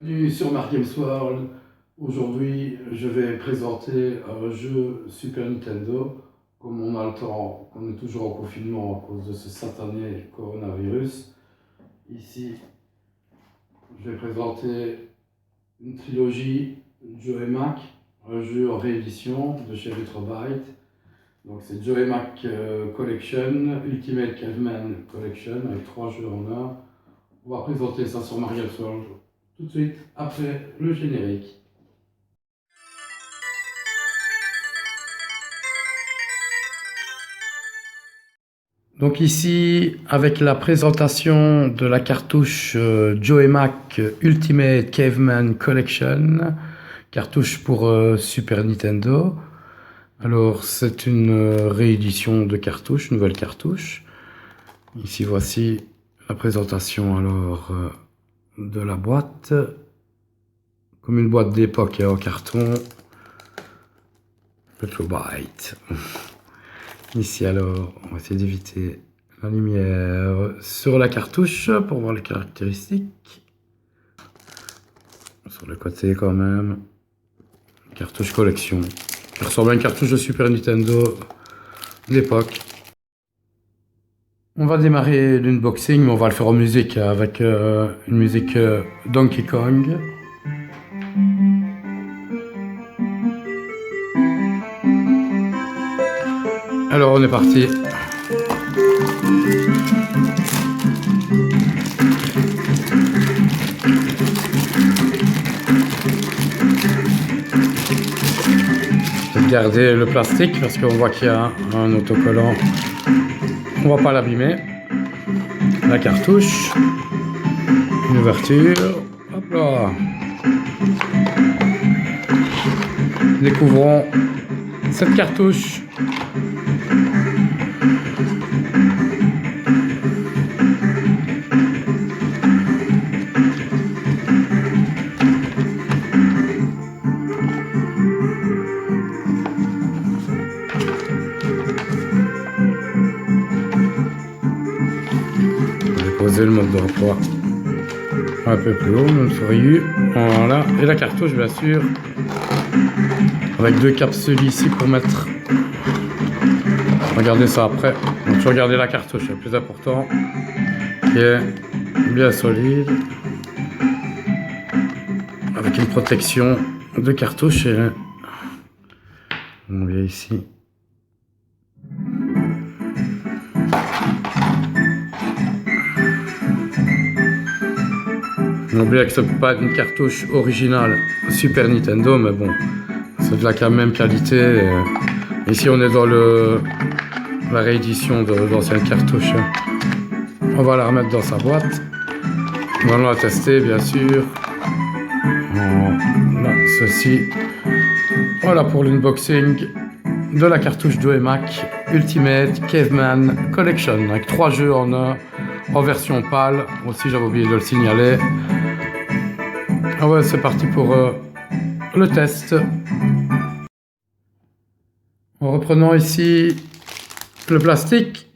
Bienvenue sur Mark Games World. Aujourd'hui, je vais présenter un jeu Super Nintendo. Comme on a le temps, on est toujours en confinement à cause de ce satané coronavirus. Ici, je vais présenter une trilogie Joe et Mac, un jeu en réédition de chez Retrobyte. Donc c'est Joe et Mac Collection, Ultimate Caveman Collection avec 3 jeux en un. On va présenter ça sur Mark Games World tout de suite après le générique. Donc ici, avec la présentation de la cartouche Joe et Mac Ultimate Caveman Collection, cartouche pour Super Nintendo. Alors c'est une réédition de cartouche, nouvelle cartouche. Ici voici la présentation alors de la boîte, comme une boîte d'époque en carton. Retrobyte. Ici alors, on va essayer d'éviter la lumière sur la cartouche pour voir les caractéristiques. Sur le côté quand même, cartouche collection. Qui ressemble à une cartouche de Super Nintendo d'époque. On va démarrer l'unboxing, mais on va le faire en musique avec une musique Donkey Kong. Alors on est parti. Je vais garder le plastique parce qu'on voit qu'il y a un autocollant. On va pas l'abîmer. La cartouche. Une ouverture. Hop là. Découvrons cette cartouche. Poser le mode d'emploi un peu plus haut, même souris U. Voilà, et la cartouche bien sûr, avec 2 capsules ici pour mettre. Regardez ça après. Donc je regardez la cartouche, c'est le plus important, qui est bien solide, avec une protection de cartouche. Et on vient ici. N'oubliez que ce n'est pas une cartouche originale Super Nintendo, mais bon, c'est de la même qualité. Ici, on est dans la réédition de l'ancienne cartouche. On va la remettre dans sa boîte. On va la tester, bien sûr. Voilà, ceci. Voilà pour l'unboxing de la cartouche Joe et Mac Ultimate Caveman Collection, avec 3 jeux en un, en version pâle. Aussi, j'avais oublié de le signaler. Ah ouais, c'est parti pour le test. En reprenant ici le plastique,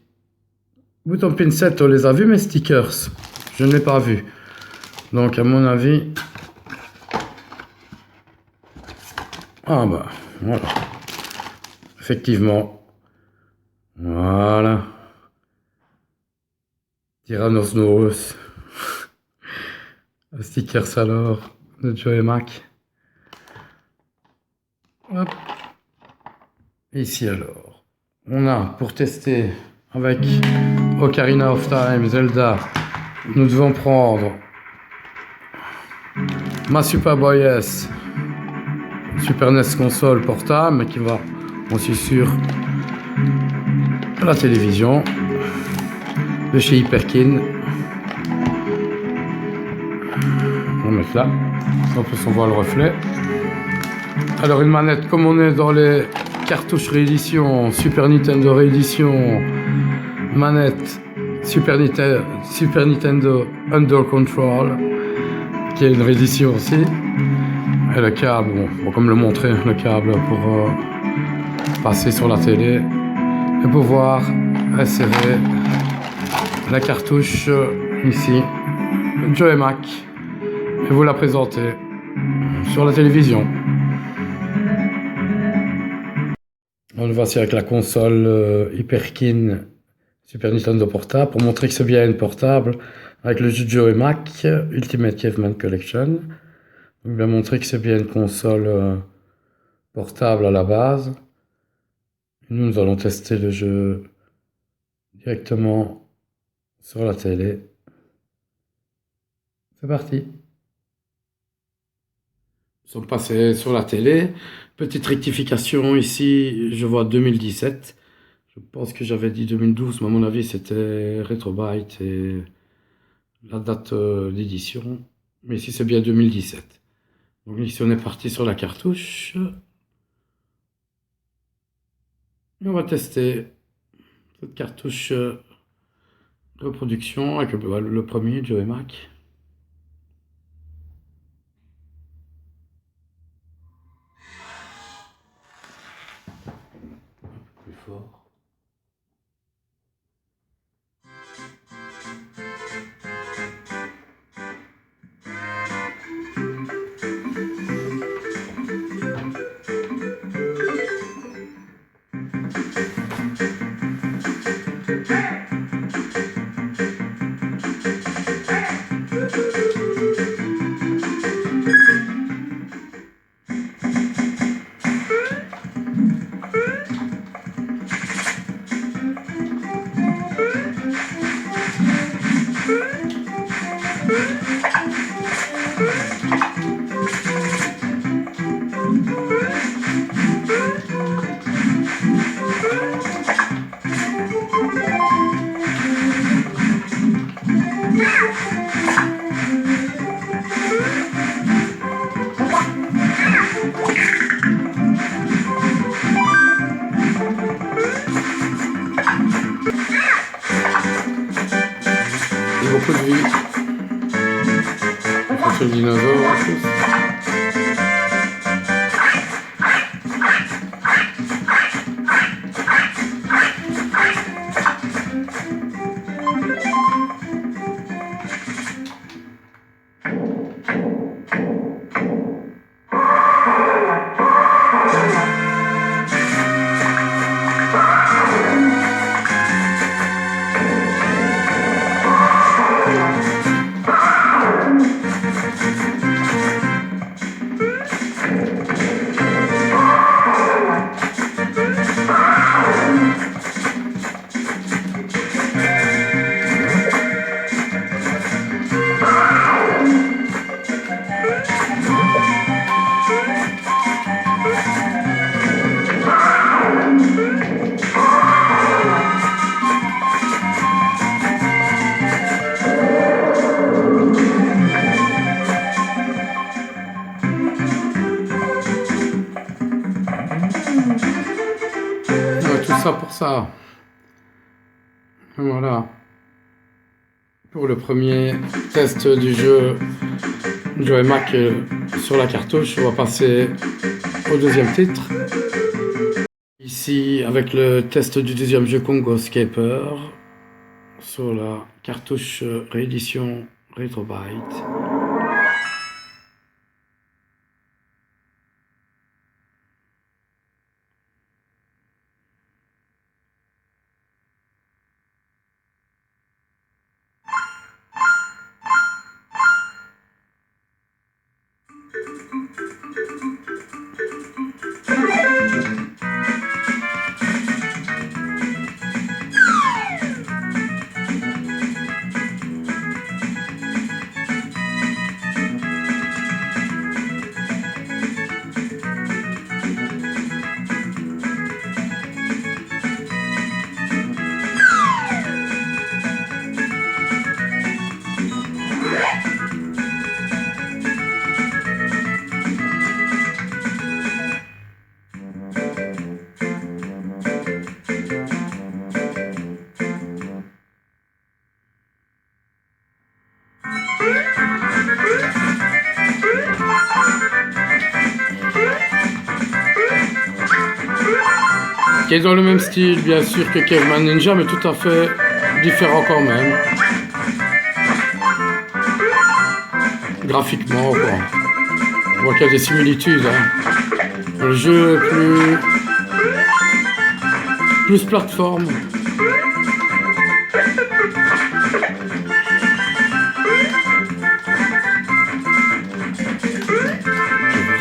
bouton pincette, on les a vus, mes stickers. Je ne l'ai pas vu. Donc à mon avis... Ah bah, voilà. Effectivement. Voilà. Tyrannosaurus. Stickers alors de Joe et Mac. Hop. Ici alors, on a pour tester avec Ocarina of Time, Zelda, nous devons prendre ma Super Boy S, Super NES console portable, mais qui va aussi sur la télévision de chez Hyperkin. On va mettre là, en plus on voit le reflet. Alors une manette, comme on est dans les cartouches réédition, Super Nintendo réédition, manette Super Nintendo Under Control, qui est une réédition aussi. Et le câble, bon, comme le montrer, le câble pour passer sur la télé et pouvoir insérer la cartouche ici, Joe et Mac. et vous la présenter sur la télévision. On le voit ici avec la console Hyperkin Super Nintendo portable pour montrer que c'est bien une portable avec le jeu de Joe et Mac Ultimate Caveman Collection. Donc, bien montrer que c'est bien une console portable à la base. Nous allons tester le jeu directement sur la télé. C'est parti. Nous sommes passés sur la télé. Petite rectification ici, je vois 2017. Je pense que j'avais dit 2012, mais à mon avis c'était Retrobyte et la date d'édition. Mais ici c'est bien 2017. Donc ici on est parti sur la cartouche. Et on va tester cette cartouche reproduction avec le premier Joe et Mac. Plus fort. Beaucoup de vie. On fait le dinosaure en plus. Tout ça pour ça. Voilà. Pour le premier test du jeu Joe et Mac sur la cartouche, on va passer au deuxième titre. Ici, avec le test du deuxième jeu Congo Scaper sur la cartouche réédition Retrobyte. Qui est dans le même style, bien sûr, que Caveman Ninja, mais tout à fait différent quand même. graphiquement, quoi. On voit qu'il y a des similitudes. Hein. Le jeu est plus plateforme.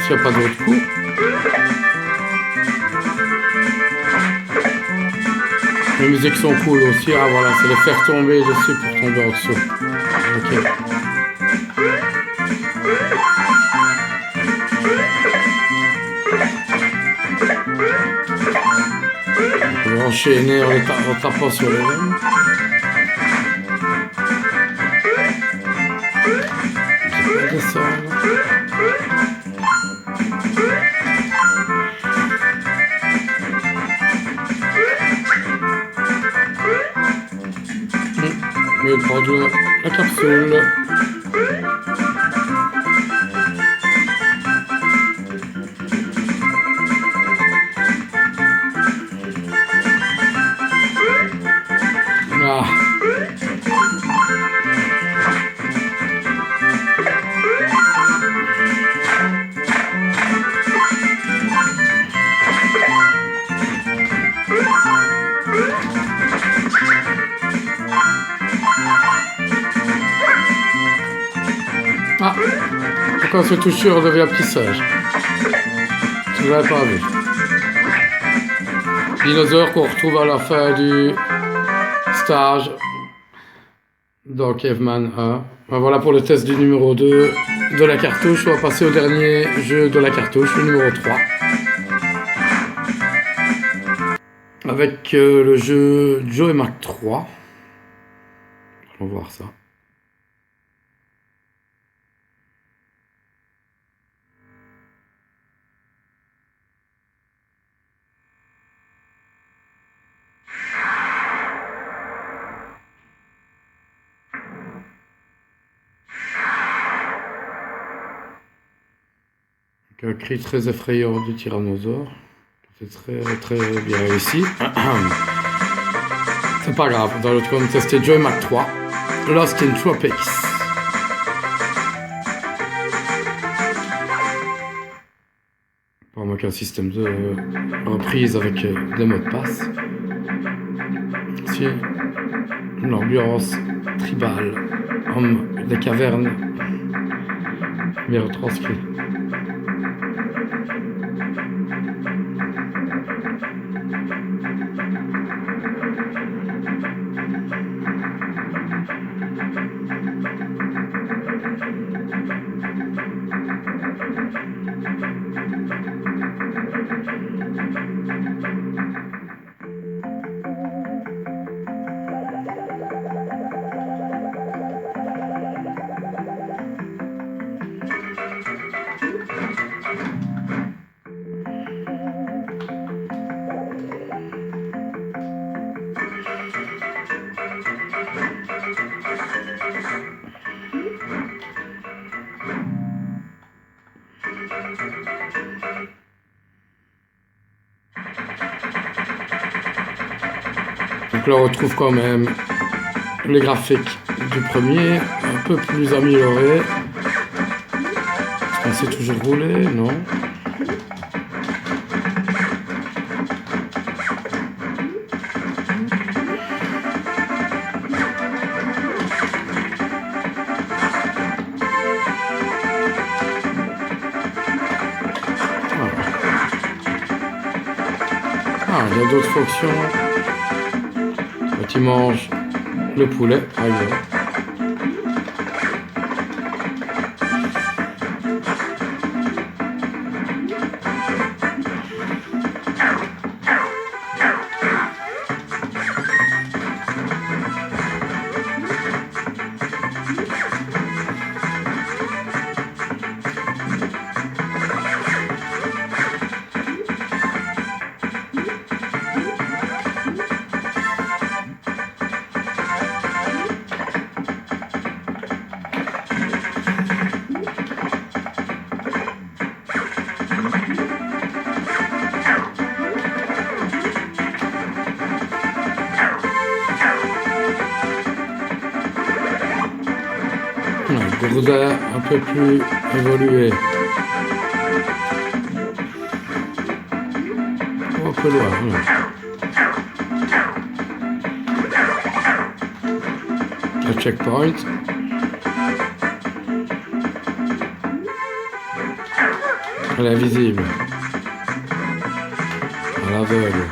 Il n'y a pas d'autre coup. Les musiques sont cool aussi. Ah voilà, c'est les faire tomber dessus pour tomber en dessous. Ok. On peut enchaîner en tapant sur les lames. Je vais descendre. Je vais prendre la capsule. Ah. Ah, quand ce toucheur devient petit sage. Je ne l'avais pas vu. Dinosaure qu'on retrouve à la fin du stage dans Caveman 1. Ben voilà pour le test du numéro 2 de la cartouche. On va passer au dernier jeu de la cartouche, le numéro 3. Avec le jeu Joe et Mac 3. Allons voir ça. Un cri très effrayant du tyrannosaure. C'est très bien réussi. C'est pas grave, dans l'autre on va tester Joe Mac 3, Lost in Tropics. Pas avec un système de reprise avec des mots de passe. Ici, une ambiance tribale, homme des cavernes, bien retranscrit. Donc là on retrouve quand même les graphiques du premier, un peu plus améliorés. Est-ce qu'on sait toujours rouler? Non. Ah, il y a d'autres fonctions. Quand il mange le poulet, par exemple. gourdin un peu plus évolué. Un peu loin. Le checkpoint. Elle est visible. À l'aveugle.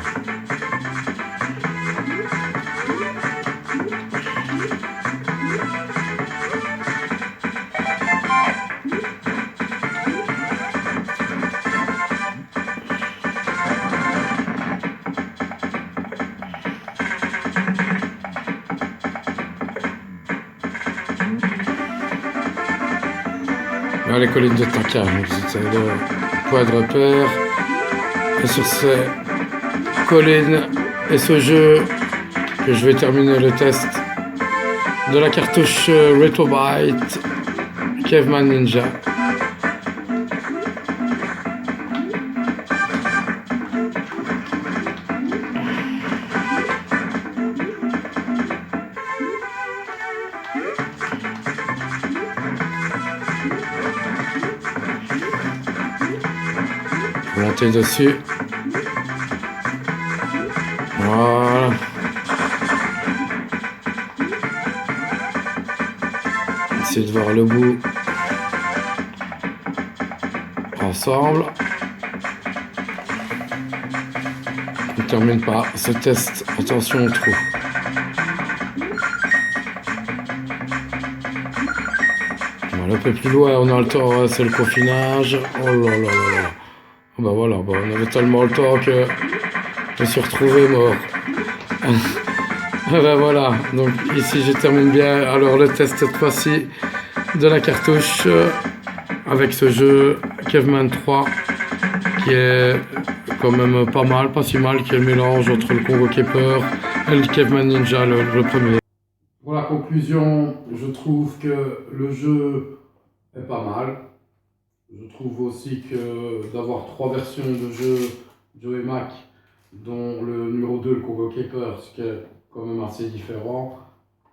Les collines de Taka, c'est le point de repère. Et sur ces collines et ce jeu que je vais terminer le test de la cartouche Retrobyte Caveman Ninja. Monter dessus. Voilà. Essayer de voir le bout ensemble. On termine par ce test. Attention au trou. Voilà, un peu plus loin, on a le temps, c'est le confinage. Oh là là là là. Bah voilà, bah on avait tellement le temps que je me suis retrouvé mort. Bah voilà, donc ici je termine bien. Alors le test cette fois-ci de la cartouche avec ce jeu Caveman 3 qui est quand même pas mal, pas si mal, qui est le mélange entre le Congo Keeper et le Caveman Ninja, le premier. Pour la conclusion, je trouve que le jeu est pas mal. Je trouve aussi que d'avoir 3 versions de jeu Joe et Mac, dont le numéro 2, le Congo Keeper, ce qui est quand même assez différent,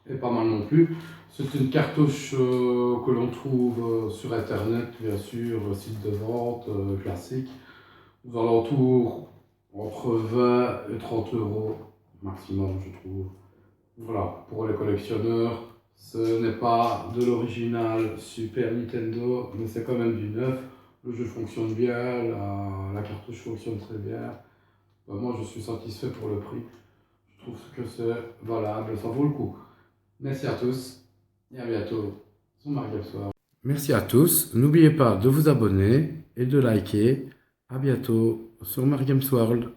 est pas mal non plus. C'est une cartouche que l'on trouve sur internet, bien sûr, site de vente classique, aux alentours entre 20 et 30 euros maximum, je trouve. Voilà, pour les collectionneurs, ce n'est pas de l'original Super Nintendo, mais c'est quand même du neuf. Le jeu fonctionne bien, la cartouche fonctionne très bien. Moi, je suis satisfait pour le prix. Je trouve que c'est valable, ça vaut le coup. Merci à tous et à bientôt sur Marc Games World. Merci à tous. N'oubliez pas de vous abonner et de liker. À bientôt sur Marc Games World.